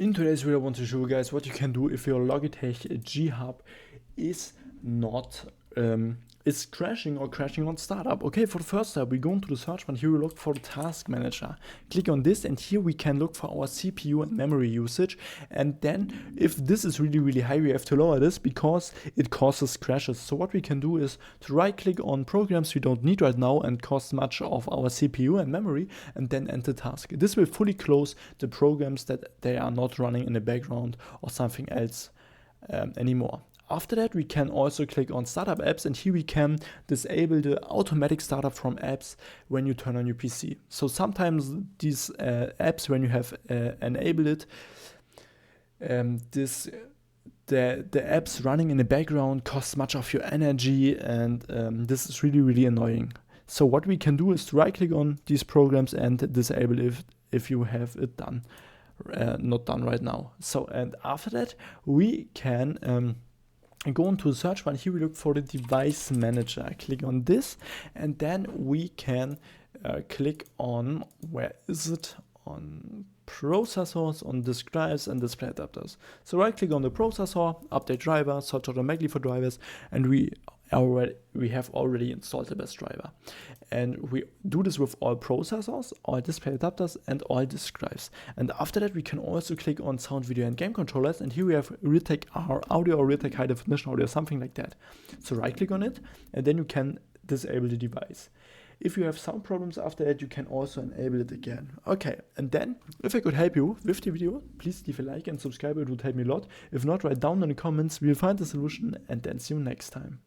In today's video I want to show you guys what you can do if your Logitech G HUB is not is crashing or crashing on startup. Okay, for the first step we go into the search bar. Here we look for the task manager. Click on this and here we can look for our CPU and memory usage, and then if this is really high we have to lower this because it causes crashes. So what we can do is to right click on programs we don't need right now and cost much of our CPU and memory, and then enter task. This will fully close the programs that they are not running in the background or something else anymore. After that, we can also click on startup apps, and here we can disable the automatic startup from apps when you turn on your PC. So sometimes these apps, when you have enabled it, the apps running in the background cost much of your energy, and this is really annoying. So what we can do is to right click on these programs and disable if you have it done, not done right now. So, and after that, we can go into the search bar. Here we look for the device manager. Click on this, and then we can click on, where is it, on processors, on disk drives and display adapters. So right click on the processor, update driver, search automatically for drivers, and we have already installed the best driver. And we do this with all processors, all display adapters and all disk drives. And after that we can also click on sound, video and game controllers, and here we have Logitech R audio or Logitech high definition audio, something like that. So right click on it and then you can disable the device. If you have sound problems after that, you can also enable it again. Okay, and then if I could help you with the video, please leave a like and subscribe, it would help me a lot. If not, write down in the comments, we'll find the solution, and then see you next time.